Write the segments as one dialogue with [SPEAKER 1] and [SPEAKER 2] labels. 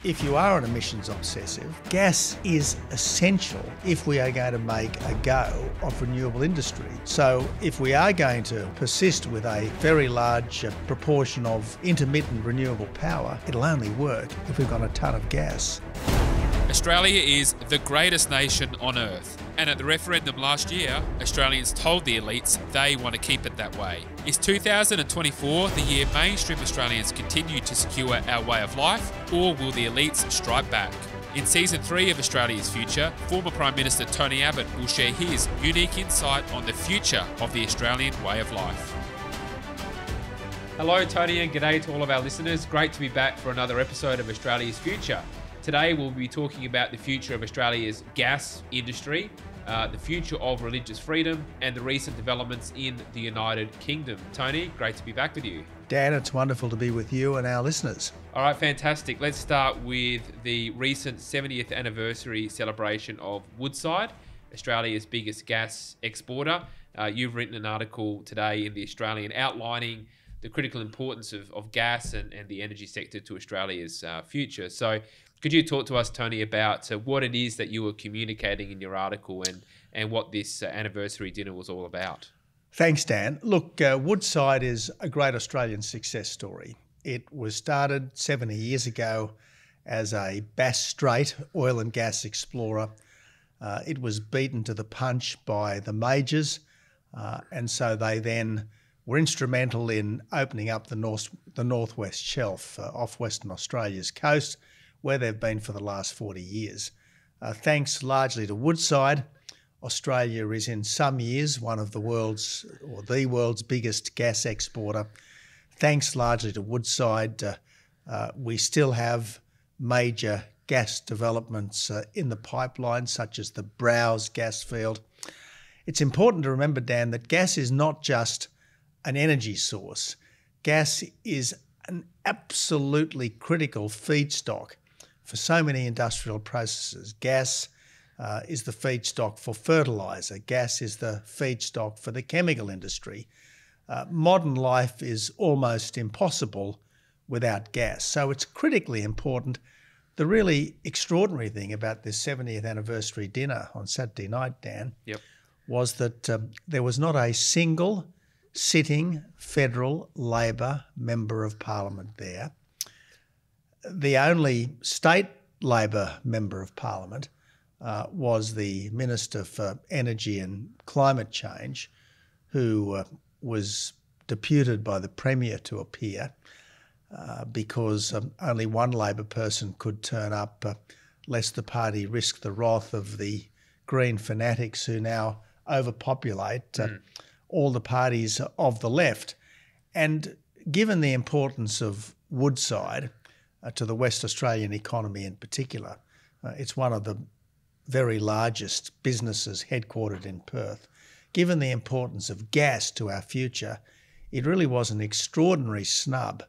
[SPEAKER 1] If you are an emissions obsessive, gas is essential if we are going to make a go of renewable industry. So if we are going to persist with a very large proportion of intermittent renewable power, it'll only work if we've got a ton of gas.
[SPEAKER 2] Australia is the greatest nation on earth. And at the referendum last year, Australians told the elites they want to keep it that way. Is 2024 the year mainstream Australians continue to secure our way of life, or will the elites strike back? In Season 3 of Australia's Future, former Prime Minister Tony Abbott will share his unique insight on the future of the Australian way of life. Hello Tony, and g'day to all of our listeners. Great to be back for another episode of Australia's Future. Today we'll be talking about the future of Australia's gas industry, the future of religious freedom, and the recent developments in the United Kingdom. Tony, great to be back with you.
[SPEAKER 1] Dan, it's wonderful to be with you and our listeners.
[SPEAKER 2] All right, fantastic. Let's start with the recent 70th anniversary celebration of Woodside, Australia's biggest gas exporter. You've written an article today in The Australian outlining the critical importance of gas and the energy sector to Australia's future. So could you talk to us, Tony, about what it is that you were communicating in your article and what this anniversary dinner was all about?
[SPEAKER 1] Thanks, Dan. Look, Woodside is a great Australian success story. It was started 70 years ago as a Bass Strait oil and gas explorer. It was beaten to the punch by the majors, and so they then were instrumental in opening up the Northwest Shelf off Western Australia's coast, where they've been for the last 40 years. Thanks largely to Woodside, Australia is in some years one of the world's biggest gas exporter. Thanks largely to Woodside, we still have major gas developments in the pipeline, such as the Browse gas field. It's important to remember, Dan, that gas is not just an energy source. Gas is an absolutely critical feedstock for so many industrial processes. Gas is the feedstock for fertiliser. Gas is the feedstock for the chemical industry. Modern life is almost impossible without gas. So it's critically important. The really extraordinary thing about this 70th anniversary dinner on Saturday night, Dan, was that there was not a single sitting federal Labor member of Parliament there. The only state Labor member of Parliament was the Minister for Energy and Climate Change, who was deputed by the Premier to appear because only one Labor person could turn up, lest the party risk the wrath of the Green fanatics who now overpopulate all the parties of the left. And given the importance of Woodside to the West Australian economy in particular, it's one of the very largest businesses headquartered in Perth. Given the importance of gas to our future, it really was an extraordinary snub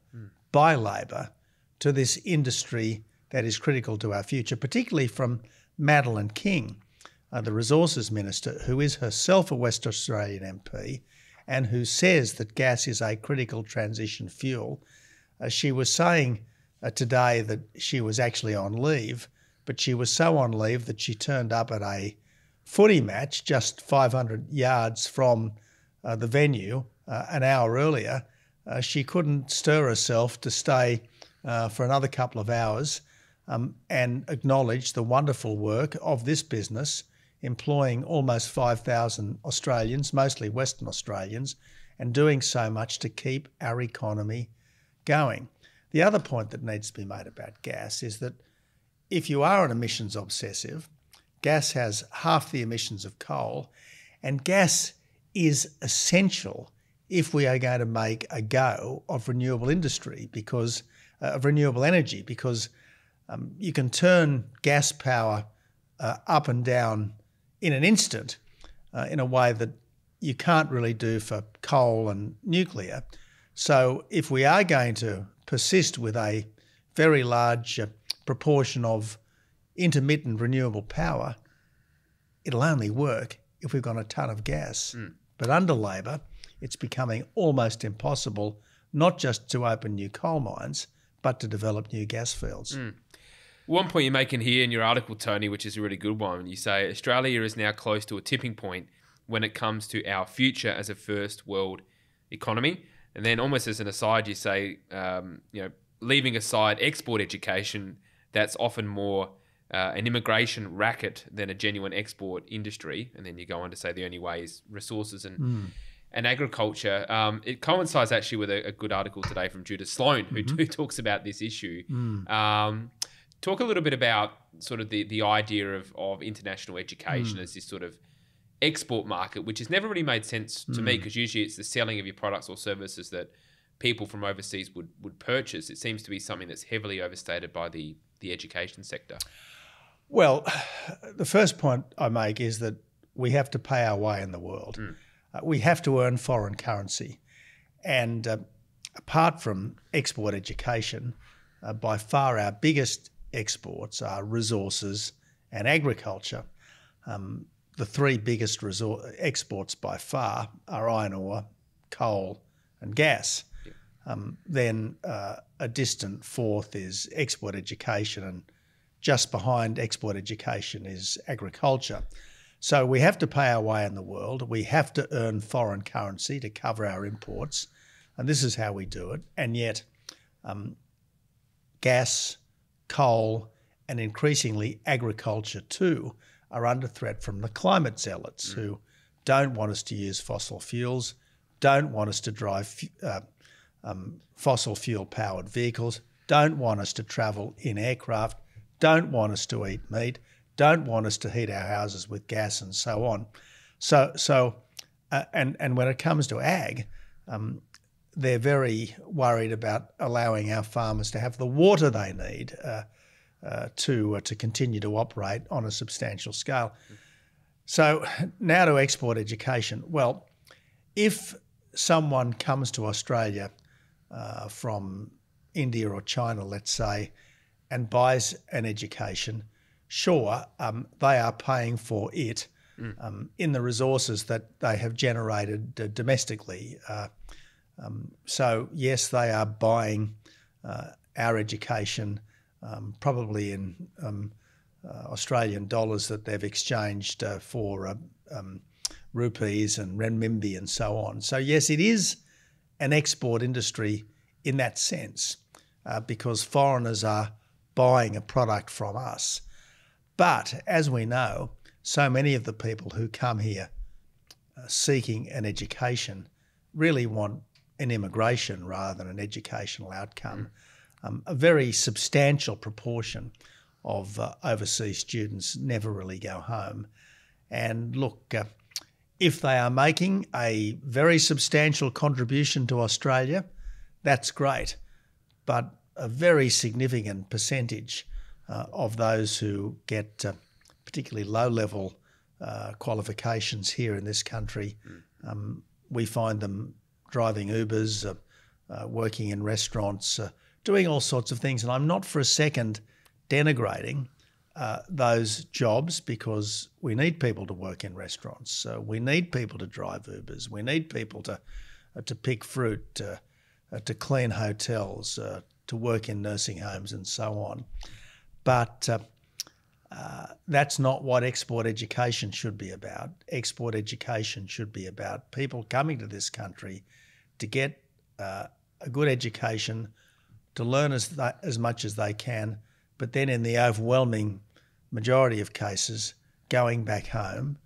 [SPEAKER 1] by Labor to this industry that is critical to our future, particularly from Madeleine King, the Resources Minister, who is herself a West Australian MP and who says that gas is a critical transition fuel. She was saying today that she was actually on leave, but she was so on leave that she turned up at a footy match just 500 yards from the venue an hour earlier. She couldn't stir herself to stay for another couple of hours and acknowledge the wonderful work of this business, employing almost 5,000 Australians, mostly Western Australians, and doing so much to keep our economy going. The other point that needs to be made about gas is that if you are an emissions obsessive, gas has half the emissions of coal, and gas is essential if we are going to make a go of renewable industry, because of renewable energy, because you can turn gas power up and down in an instant in a way that you can't really do for coal and nuclear. So if we are going to persist with a very large proportion of intermittent renewable power, it'll only work if we've got a ton of gas. But under Labor, it's becoming almost impossible not just to open new coal mines, but to develop new gas fields.
[SPEAKER 2] One point you're making here in your article, Tony, which is a really good one, you say Australia is now close to a tipping point when it comes to our future as a first world economy. And then almost as an aside, you say, leaving aside export education, that's often more an immigration racket than a genuine export industry. And then you go on to say the only way is resources and agriculture. It coincides actually with a good article today from Judith Sloan, who talks about this issue. Talk a little bit about sort of the idea of international education as this sort of export market, which has never really made sense to me, because usually it's the selling of your products or services that people from overseas would purchase. It seems to be something that's heavily overstated by the education sector.
[SPEAKER 1] Well, the first point I make is that we have to pay our way in the world. We have to earn foreign currency. And apart from export education, by far our biggest exports are resources and agriculture. The three biggest exports by far are iron ore, coal and gas. Then a distant fourth is export education, and just behind export education is agriculture. So we have to pay our way in the world. We have to earn foreign currency to cover our imports, and this is how we do it. And yet gas, coal and increasingly agriculture too are under threat from the climate zealots who don't want us to use fossil fuels, don't want us to drive fossil fuel powered vehicles, don't want us to travel in aircraft, don't want us to eat meat, don't want us to heat our houses with gas and so on. And when it comes to ag, they're very worried about allowing our farmers to have the water they need to continue to operate on a substantial scale. So now to export education. Well, if someone comes to Australia from India or China, let's say, and buys an education, sure, they are paying for it in the resources that they have generated domestically. So yes, they are buying our education probably in Australian dollars that they've exchanged for rupees and renminbi and so on. So yes, it is an export industry in that sense because foreigners are buying a product from us. But as we know, so many of the people who come here seeking an education really want an immigration rather than an educational outcome. A very substantial proportion of overseas students never really go home. And look, if they are making a very substantial contribution to Australia, that's great. But a very significant percentage of those who get particularly low-level qualifications here in this country, we find them driving Ubers, working in restaurants, doing all sorts of things. And I'm not for a second denigrating those jobs, because we need people to work in restaurants. We need people to drive Ubers. We need people to pick fruit, to clean hotels, to work in nursing homes and so on. But that's not what export education should be about. Export education should be about people coming to this country to get a good education, to learn as much as they can, but then in the overwhelming majority of cases, going back home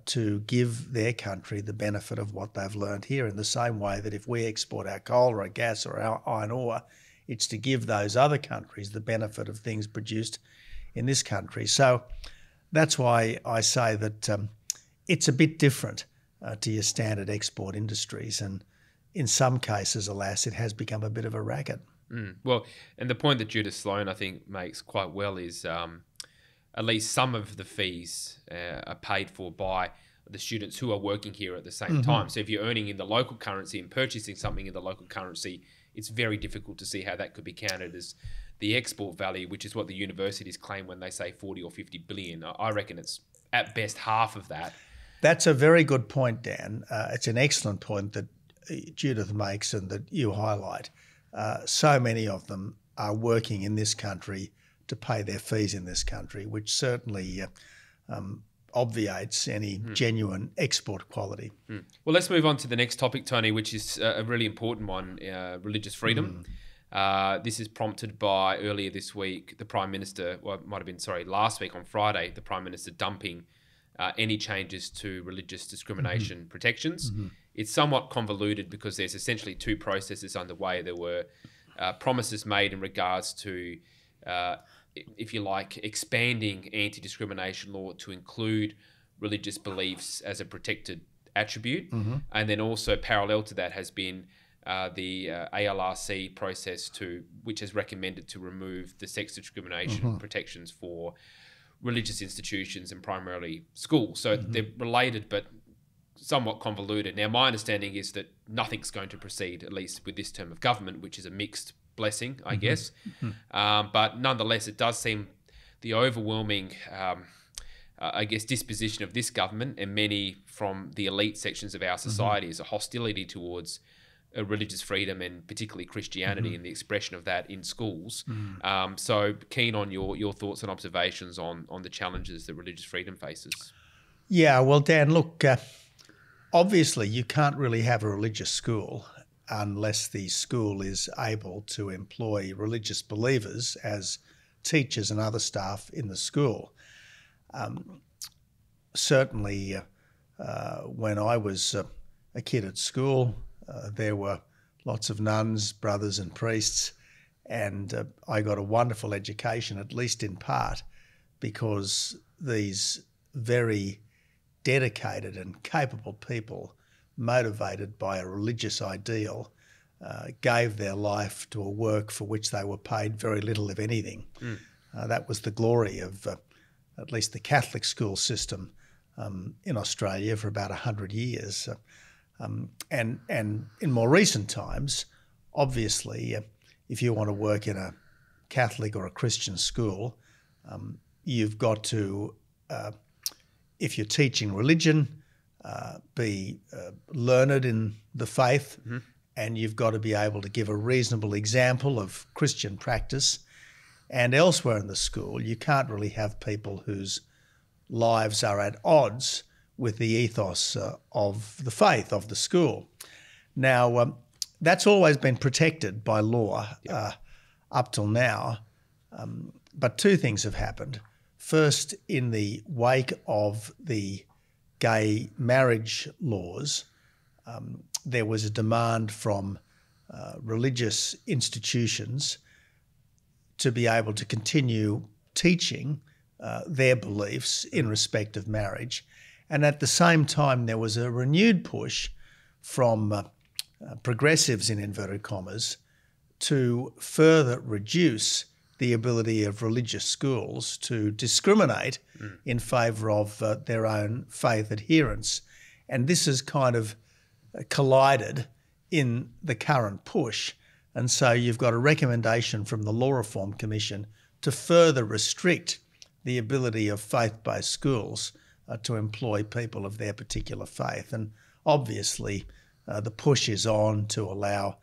[SPEAKER 1] to give their country the benefit of what they've learned here, in the same way that if we export our coal or our gas or our iron ore, it's to give those other countries the benefit of things produced in this country. So that's why I say that it's a bit different to your standard export industries. And in some cases, alas, it has become a bit of a racket.
[SPEAKER 2] Well, and the point that Judith Sloan, I think, makes quite well is at least some of the fees are paid for by the students who are working here at the same time. So if you're earning in the local currency and purchasing something in the local currency, it's very difficult to see how that could be counted as the export value, which is what the universities claim when they say 40 or 50 billion. I reckon it's at best half of that.
[SPEAKER 1] That's a very good point, Dan. It's an excellent point that Judith makes and that you highlight. So many of them are working in this country to pay their fees in this country, which certainly obviates any genuine export quality.
[SPEAKER 2] Well, let's move on to the next topic, Tony, which is a really important one, religious freedom. This is prompted by earlier this week, the Prime Minister, well, it might have been, last week on Friday, the Prime Minister dumping any changes to religious discrimination protections. It's somewhat convoluted because there's essentially two processes underway. There were promises made in regards to, if you like, expanding anti-discrimination law to include religious beliefs as a protected attribute. And then also parallel to that has been the ALRC process which has recommended to remove the sex discrimination protections for religious institutions and primarily schools. So they're related but somewhat convoluted. Now, my understanding is that nothing's going to proceed, at least with this term of government, which is a mixed blessing, I guess. But nonetheless, it does seem the overwhelming, disposition of this government and many from the elite sections of our society is a hostility towards religious freedom and particularly Christianity and the expression of that in schools. So keen on your thoughts and observations on the challenges that religious freedom faces.
[SPEAKER 1] Yeah, well, Dan, look, obviously you can't really have a religious school unless the school is able to employ religious believers as teachers and other staff in the school. Certainly, when I was a kid at school, there were lots of nuns, brothers and priests, and I got a wonderful education, at least in part, because these very dedicated and capable people, motivated by a religious ideal, gave their life to a work for which they were paid very little, if anything. That was the glory of at least the Catholic school system in Australia for about 100 years. And in more recent times, obviously, if you want to work in a Catholic or a Christian school, you've got to, if you're teaching religion, be learned in the faith, and you've got to be able to give a reasonable example of Christian practice. And elsewhere in the school, you can't really have people whose lives are at odds with the ethos of the faith of the school. Now, that's always been protected by law up till now, but two things have happened. First, in the wake of the gay marriage laws, there was a demand from religious institutions to be able to continue teaching their beliefs in respect of marriage. And at the same time, there was a renewed push from progressives, in inverted commas, to further reduce the ability of religious schools to discriminate in favour of their own faith adherents. And this has kind of collided in the current push. And so you've got a recommendation from the Law Reform Commission to further restrict the ability of faith-based schools to employ people of their particular faith. And obviously the push is on to allow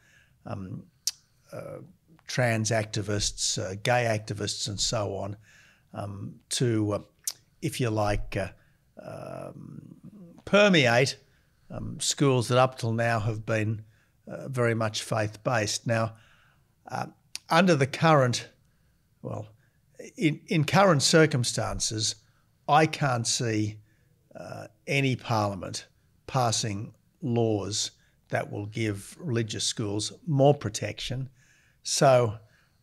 [SPEAKER 1] trans activists, gay activists and so on to, if you like, permeate schools that up till now have been very much faith-based. Now, under the current, in current circumstances, I can't see any parliament passing laws that will give religious schools more protection. So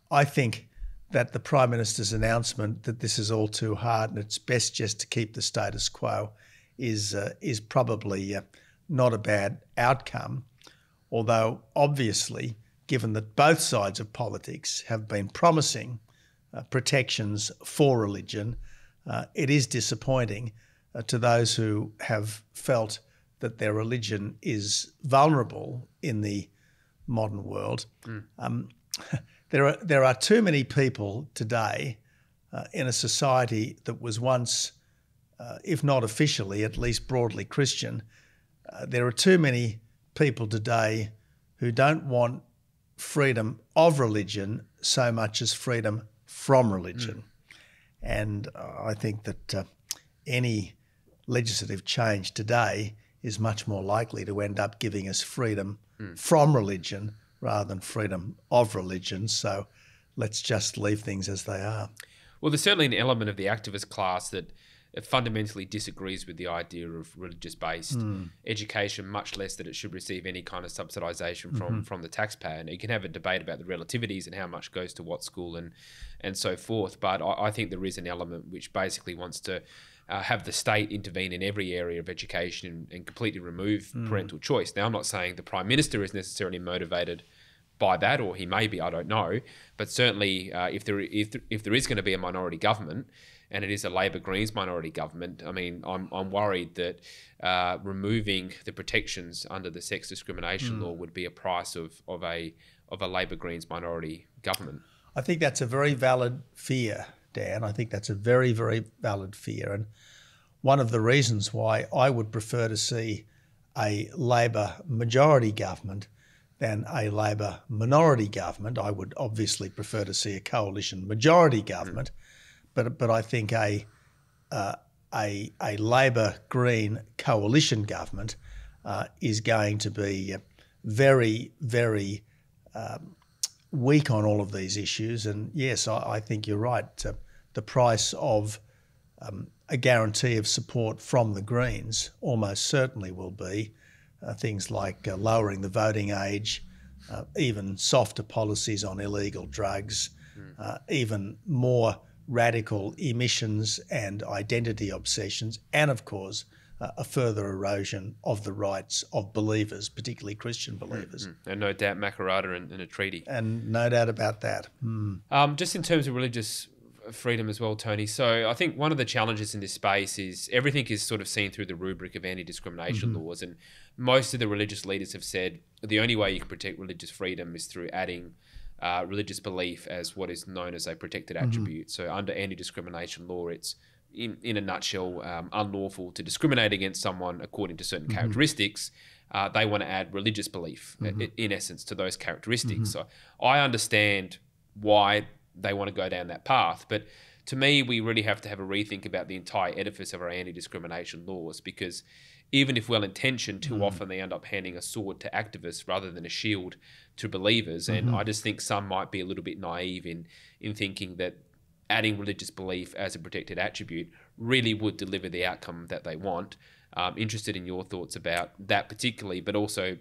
[SPEAKER 1] I think that the Prime Minister's announcement that this is all too hard and it's best just to keep the status quo is probably not a bad outcome, although obviously, given that both sides of politics have been promising protections for religion, it is disappointing to those who have felt that their religion is vulnerable in the modern world. There are too many people today in a society that was once, if not officially, at least broadly Christian. There are too many people today who don't want freedom of religion so much as freedom from religion. And I think that any legislative change today is much more likely to end up giving us freedom from religion rather than freedom of religion. So let's just leave things as they are.
[SPEAKER 2] Well, there's certainly an element of the activist class that fundamentally disagrees with the idea of religious-based education, much less that it should receive any kind of subsidisation from the taxpayer. And you can have a debate about the relativities and how much goes to what school and so forth. But I think there is an element which basically wants to have the state intervene in every area of education and completely remove parental choice. Now, I'm not saying the Prime Minister is necessarily motivated by that, or he may be, I don't know. But certainly if there is going to be a minority government, and it is a Labor Greens minority government, I mean, I'm worried that removing the protections under the sex discrimination law would be a price of a Labor Greens minority government.
[SPEAKER 1] I think that's a very valid fear, Dan. I think that's a very, very valid fear. And one of the reasons why I would prefer to see a Labor majority government than a Labor minority government. I would obviously prefer to see a coalition majority government. But I think a Labor Green coalition government is going to be very, very weak on all of these issues. And yes, I think you're right. The price of a guarantee of support from the Greens almost certainly will be things like lowering the voting age, even softer policies on illegal drugs, even more radical emissions and identity obsessions, and of course a further erosion of the rights of believers, particularly Christian believers.
[SPEAKER 2] And no doubt Makarrata and a treaty.
[SPEAKER 1] And no doubt about that.
[SPEAKER 2] Just in terms of religious freedom as well, Tony. So I think one of the challenges in this space is everything is sort of seen through the rubric of anti-discrimination laws, and most of the religious leaders have said the only way you can protect religious freedom is through adding religious belief as what is known as a protected attribute. So under anti-discrimination law, it's in a nutshell unlawful to discriminate against someone according to certain characteristics. They want to add religious belief in essence to those characteristics. So I understand why they want to go down that path, but to me we really have to have a rethink about the entire edifice of our anti-discrimination laws, because even if well-intentioned, too often they end up handing a sword to activists rather than a shield to believers. And I just think some might be a little bit naive in thinking that adding religious belief as a protected attribute really would deliver the outcome that they want. Interested in your thoughts about that particularly, but also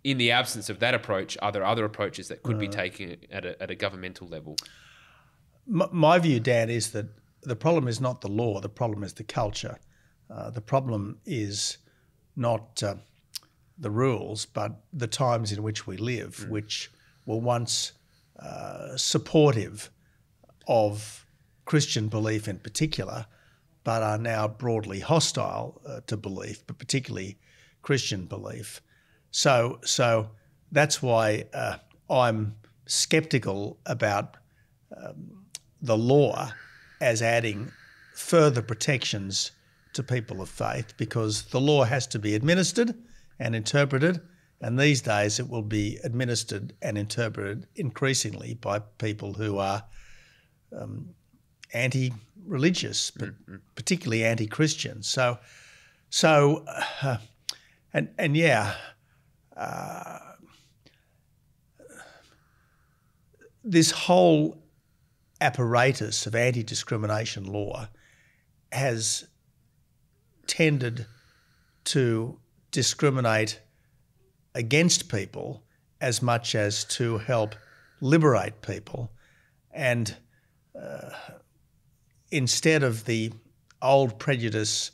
[SPEAKER 2] in the absence of that approach, are there other approaches that could be taken at a governmental level?
[SPEAKER 1] My view, Dan, is that the problem is not the law, the problem is the culture. The problem is not the rules, but the times in which we live, which were once supportive of Christian belief in particular, but are now broadly hostile to belief, but particularly Christian belief. So that's why I'm sceptical about the law as adding further protections to people of faith, because the law has to be administered and interpreted, and these days it will be administered and interpreted increasingly by people who are anti-religious, but particularly anti-Christian. This whole apparatus of anti-discrimination law has tended to discriminate against people as much as to help liberate people. And instead of the old prejudice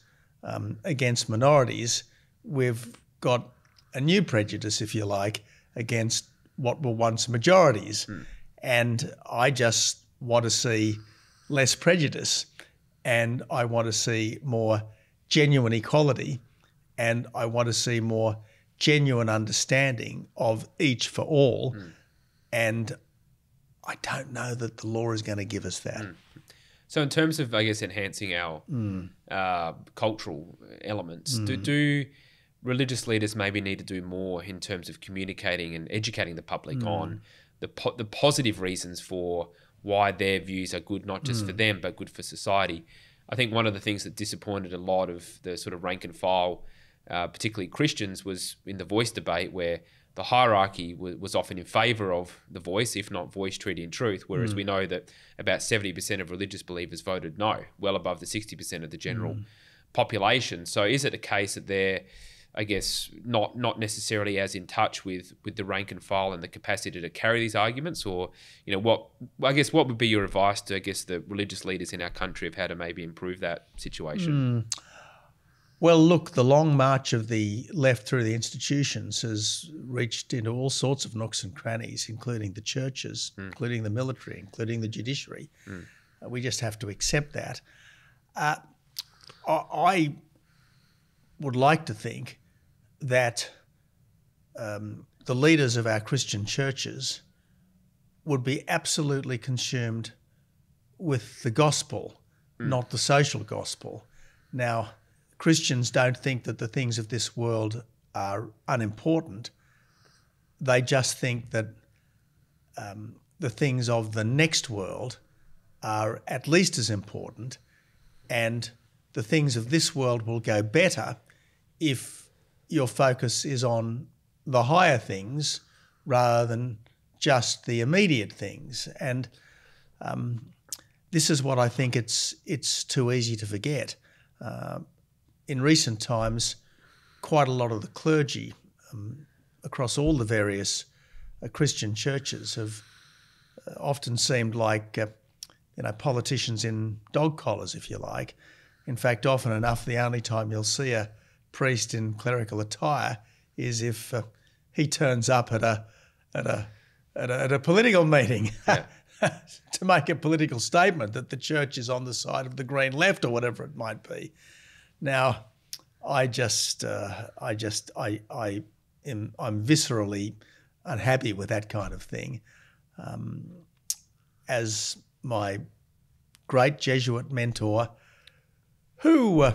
[SPEAKER 1] against minorities, we've got a new prejudice, if you like, against what were once majorities. And I just want to see less prejudice, and I want to see more genuine equality, and I want to see more genuine understanding of each for all. And I don't know that the law is going to give us that.
[SPEAKER 2] So in terms of, I guess, enhancing our cultural elements, do religious leaders maybe need to do more in terms of communicating and educating the public on the positive reasons for why their views are good, not just for them, but good for society. I think one of the things that disappointed a lot of the sort of rank and file, particularly Christians, was in the voice debate, where the hierarchy was often in favour of the voice, if not voice, treaty and truth, whereas we know that about 70% of religious believers voted no, well above the 60% of the general population. So is it a case that they're, I guess, not necessarily as in touch with the rank and file and the capacity to carry these arguments? Or, what would be your advice to, I guess, the religious leaders in our country of how to maybe improve that situation?
[SPEAKER 1] Well, look, the long march of the left through the institutions has reached into all sorts of nooks and crannies, including the churches, including the military, including the judiciary. We just have to accept that. I would like to think that the leaders of our Christian churches would be absolutely consumed with the gospel, not the social gospel. Now, Christians don't think that the things of this world are unimportant. They just think that the things of the next world are at least as important, and the things of this world will go better if your focus is on the higher things rather than just the immediate things. And this is what I think it's too easy to forget. In recent times, quite a lot of the clergy across all the various Christian churches have often seemed like politicians in dog collars, if you like. In fact, often enough, the only time you'll see a priest in clerical attire is if he turns up at a political meeting to make a political statement that the church is on the side of the green left or whatever it might be. Now, I'm viscerally unhappy with that kind of thing. As my great Jesuit mentor, who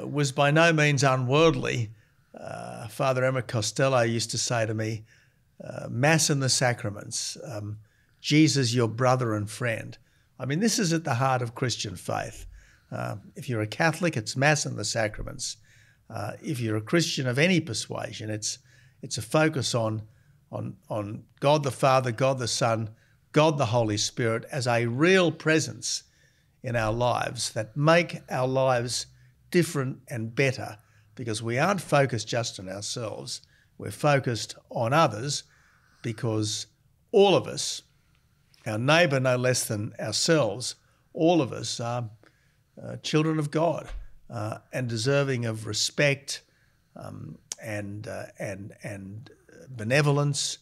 [SPEAKER 1] was by no means unworldly, Father Emma Costello used to say to me, Mass and the sacraments, Jesus your brother and friend. I mean, this is at the heart of Christian faith. If you're a Catholic, it's Mass and the sacraments. If you're a Christian of any persuasion, it's a focus on God the Father, God the Son, God the Holy Spirit as a real presence in our lives that make our lives different and better, because we aren't focused just on ourselves. We're focused on others, because all of us, our neighbour no less than ourselves, all of us are children of God and deserving of respect and benevolence,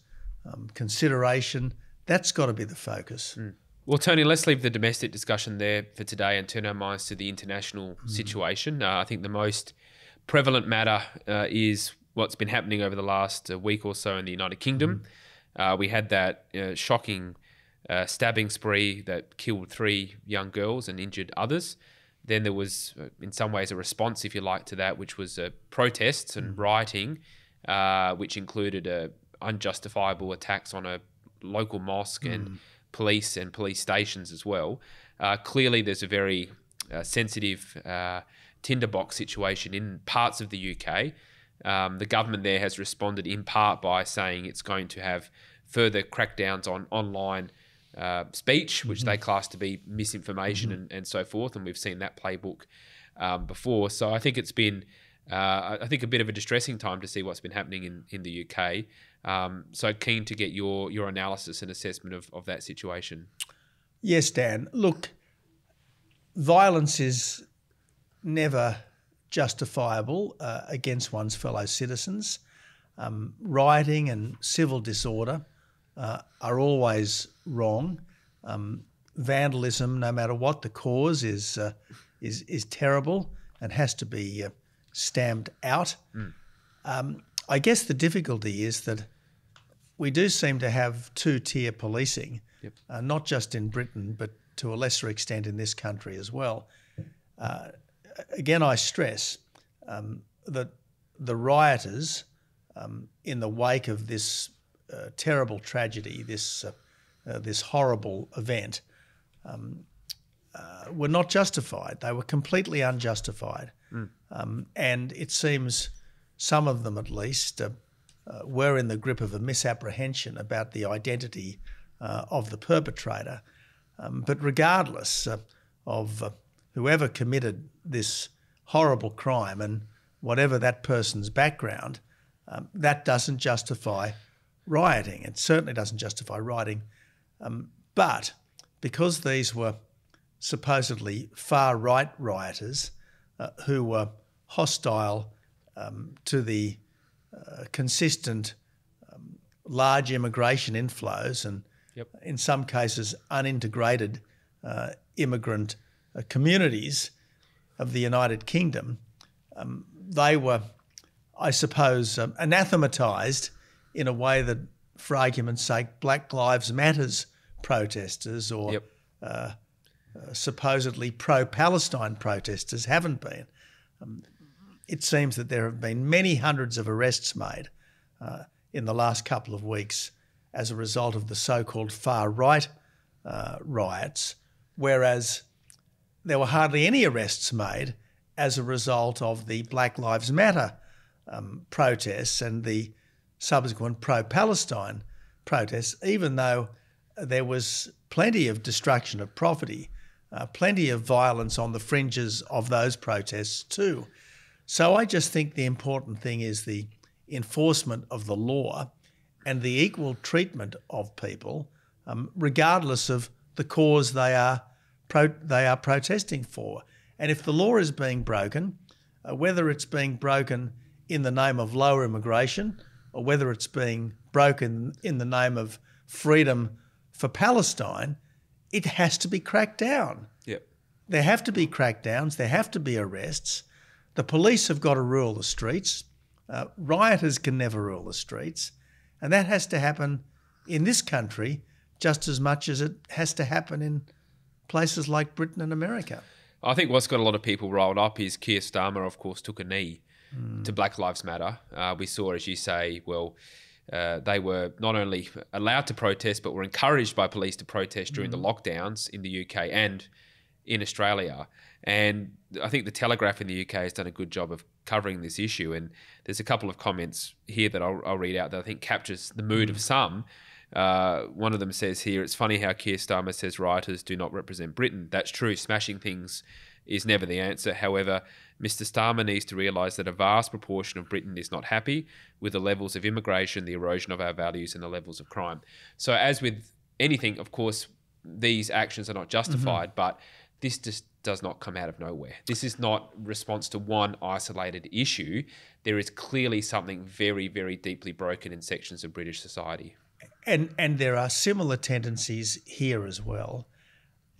[SPEAKER 1] consideration. That's got to be the focus.
[SPEAKER 2] Well, Tony, let's leave the domestic discussion there for today and turn our minds to the international situation. I think the most prevalent matter is what's been happening over the last week or so in the United Kingdom. We had that shocking stabbing spree that killed 3 young girls and injured others. Then there was, in some ways, a response, if you like, to that, which was protests and rioting, which included unjustifiable attacks on a local mosque and police stations as well. Clearly, there's a very sensitive tinderbox situation in parts of the UK. The government there has responded in part by saying it's going to have further crackdowns on online speech, which they class to be misinformation and so forth. And we've seen that playbook before. So I think it's been, a bit of a distressing time to see what's been happening in the UK. So keen to get your analysis and assessment of that situation.
[SPEAKER 1] Yes, Dan. Look, violence is never justifiable against one's fellow citizens. Rioting and civil disorder are always wrong. Vandalism, no matter what the cause, is terrible and has to be stamped out. I guess the difficulty is that we do seem to have 2-tier policing, not just in Britain, but to a lesser extent in this country as well. Again, I stress that the rioters, in the wake of this terrible tragedy, this this horrible event were not justified. They were completely unjustified. And it seems some of them at least were in the grip of a misapprehension about the identity of the perpetrator. But regardless of whoever committed this horrible crime and whatever that person's background, that doesn't justify rioting. It certainly doesn't justify rioting. But because these were supposedly far-right rioters who were hostile to the consistent large immigration inflows and in some cases unintegrated immigrant communities of the United Kingdom, they were, I suppose, anathematised in a way that, for argument's sake, Black Lives Matters protesters or supposedly pro-Palestine protesters haven't been. It seems that there have been many hundreds of arrests made in the last couple of weeks as a result of the so-called far-right riots, whereas there were hardly any arrests made as a result of the Black Lives Matter protests and the subsequent pro-Palestine protests, even though there was plenty of destruction of property, plenty of violence on the fringes of those protests too. So I just think the important thing is the enforcement of the law and the equal treatment of people, regardless of the cause they are protesting for. And if the law is being broken, whether it's being broken in the name of lower immigration or whether it's being broken in the name of freedom for Palestine, it has to be cracked down.
[SPEAKER 2] Yep.
[SPEAKER 1] There have to be crackdowns. There have to be arrests. The police have got to rule the streets. Rioters can never rule the streets. And that has to happen in this country just as much as it has to happen in places like Britain and America.
[SPEAKER 2] I think what's got a lot of people riled up is Keir Starmer, of course, took a knee to Black Lives Matter. We saw, as you say, they were not only allowed to protest, but were encouraged by police to protest during the lockdowns in the UK and in Australia. And I think the Telegraph in the UK has done a good job of covering this issue. And there's a couple of comments here that I'll read out that I think captures the mood of some. One of them says here, "It's funny how Keir Starmer says rioters do not represent Britain. That's true. Smashing things is never the answer. However, Mr. Starmer needs to realise that a vast proportion of Britain is not happy with the levels of immigration, the erosion of our values and the levels of crime." So as with anything, of course, these actions are not justified, but this just does not come out of nowhere. This is not response to one isolated issue. There is clearly something very, very deeply broken in sections of British society.
[SPEAKER 1] And there are similar tendencies here as well.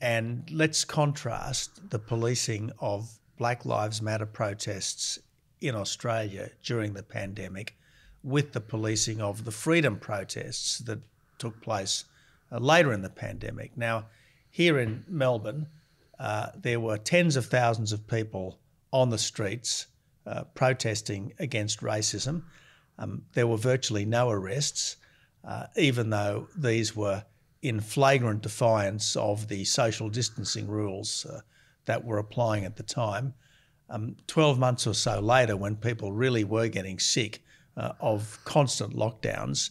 [SPEAKER 1] And let's contrast the policing of Black Lives Matter protests in Australia during the pandemic with the policing of the freedom protests that took place later in the pandemic. Now, here in Melbourne, there were tens of thousands of people on the streets protesting against racism. There were virtually no arrests, even though these were in flagrant defiance of the social distancing rules that were applying at the time. 12 months or so later, when people really were getting sick of constant lockdowns,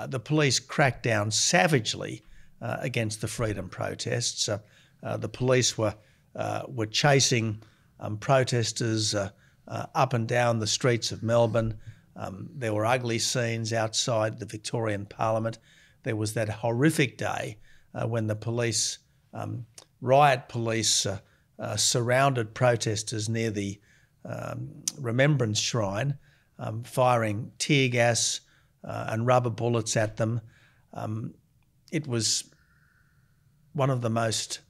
[SPEAKER 1] the police cracked down savagely against the freedom protests. The police were chasing protesters up and down the streets of Melbourne. There were ugly scenes outside the Victorian Parliament. There was that horrific day when the police, riot police, surrounded protesters near the Remembrance Shrine, firing tear gas and rubber bullets at them. It was one of the most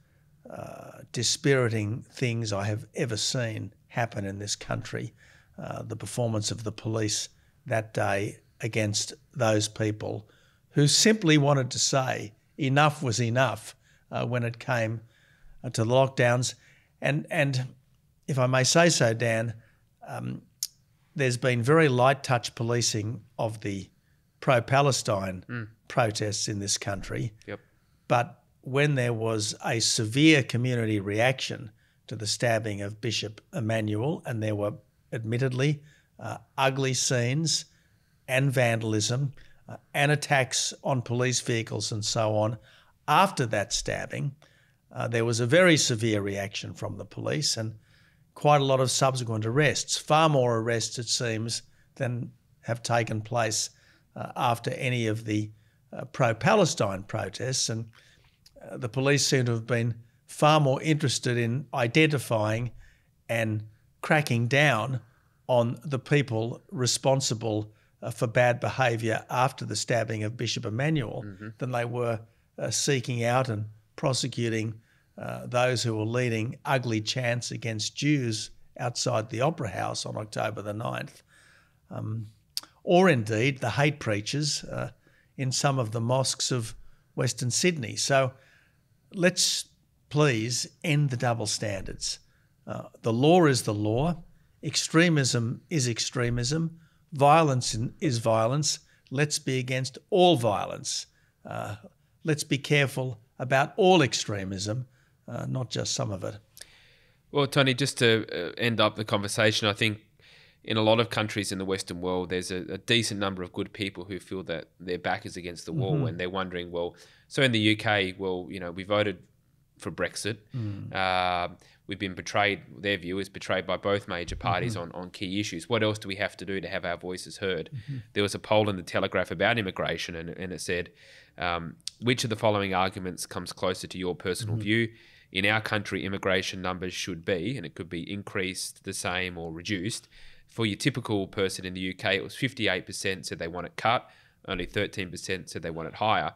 [SPEAKER 1] dispiriting things I have ever seen happen in this country, the performance of the police that day against those people who simply wanted to say enough was enough when it came to the lockdowns. And if I may say so, Dan, there's been very light touch policing of the pro-Palestine protests in this country.
[SPEAKER 2] Yep.
[SPEAKER 1] But when there was a severe community reaction to the stabbing of Bishop Emmanuel, and there were admittedly ugly scenes and vandalism and attacks on police vehicles and so on, after that stabbing, there was a very severe reaction from the police and quite a lot of subsequent arrests, far more arrests, it seems, than have taken place after any of the pro-Palestine protests. And the police seem to have been far more interested in identifying and cracking down on the people responsible for bad behaviour after the stabbing of Bishop Emmanuel than they were seeking out and prosecuting those who were leading ugly chants against Jews outside the Opera House on October the 9th. Or indeed the hate preachers in some of the mosques of Western Sydney. So let's please end the double standards. The law is the law. Extremism is extremism. Violence is violence. Let's be against all violence. Let's be careful about all extremism, not just some of it.
[SPEAKER 2] Well, Tony, just to end up the conversation, I think in a lot of countries in the Western world, there's a decent number of good people who feel that their back is against the wall, and they're wondering, well, so in the UK, well, you know, we voted for Brexit. We've been betrayed, their view is betrayed by both major parties on key issues. What else do we have to do to have our voices heard? There was a poll in the Telegraph about immigration, and it said, which of the following arguments comes closer to your personal view? In our country, immigration numbers should be, and it could be increased, the same, or reduced. For your typical person in the UK, it was 58% said they want it cut, only 13% said they want it higher.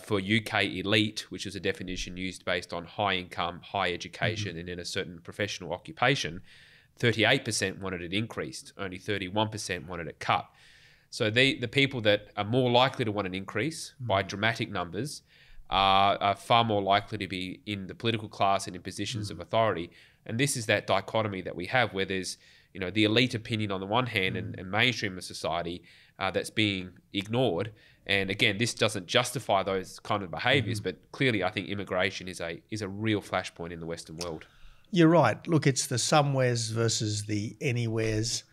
[SPEAKER 2] For UK elite, which is a definition used based on high income, high education, and in a certain professional occupation, 38% wanted it increased, only 31% wanted it cut. So the people that are more likely to want an increase by dramatic numbers are far more likely to be in the political class and in positions of authority. And this is that dichotomy that we have, where there's, you know, the elite opinion on the one hand and mainstream of society that's being ignored. And again, this doesn't justify those kind of behaviours, but clearly I think immigration is a real flashpoint in the Western world.
[SPEAKER 1] You're right. Look, it's the somewheres versus the anywheres.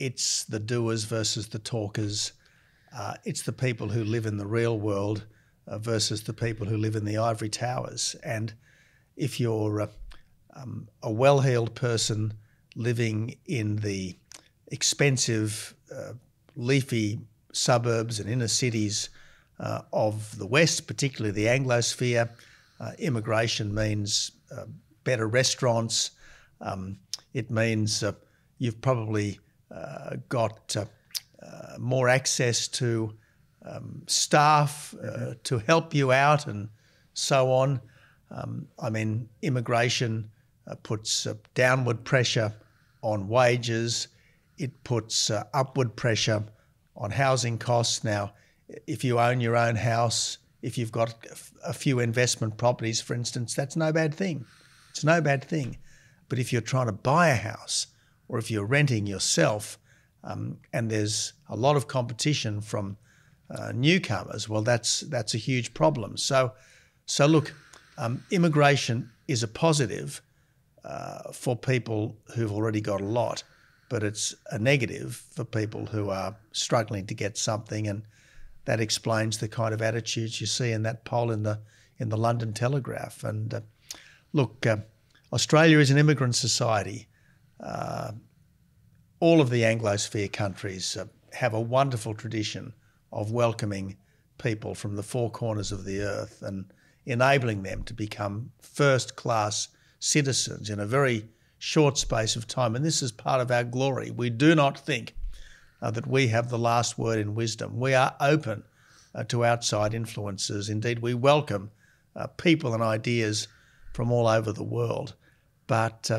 [SPEAKER 1] It's the doers versus the talkers. It's the people who live in the real world versus the people who live in the ivory towers. And if you're a well-heeled person living in the expensive, leafy suburbs and inner cities of the West, particularly the Anglosphere, immigration means better restaurants. It means you've probably got more access to staff to help you out and so on. I mean, immigration puts downward pressure on wages. It puts upward pressure on housing costs. Now, if you own your own house, if you've got a few investment properties, for instance, that's no bad thing. It's no bad thing. But if you're trying to buy a house or if you're renting yourself and there's a lot of competition from newcomers, well, that's a huge problem. So look, immigration is a positive for people who've already got a lot, but it's a negative for people who are struggling to get something, and that explains the kind of attitudes you see in that poll in the London Telegraph. And look, Australia is an immigrant society. All of the Anglosphere countries have a wonderful tradition of welcoming people from the four corners of the earth and enabling them to become first-class citizens in a very short space of time. And this is part of our glory. We do not think that we have the last word in wisdom. We are open to outside influences. Indeed, we welcome people and ideas from all over the world. But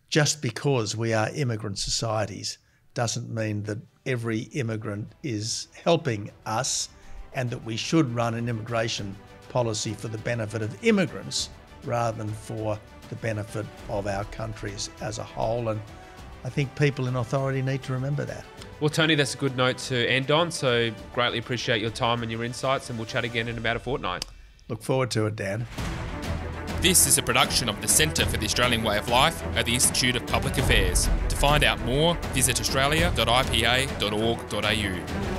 [SPEAKER 1] just because we are immigrant societies doesn't mean that every immigrant is helping us and that we should run an immigration policy for the benefit of immigrants rather than for the benefit of our countries as a whole. And I think people in authority need to remember that.
[SPEAKER 2] Well, Tony, that's a good note to end on. So greatly appreciate your time and your insights, and we'll chat again in about a fortnight.
[SPEAKER 1] Look forward to it, Dan.
[SPEAKER 3] This is a production of the Centre for the Australian Way of Life at the Institute of Public Affairs. To find out more, visit australia.ipa.org.au.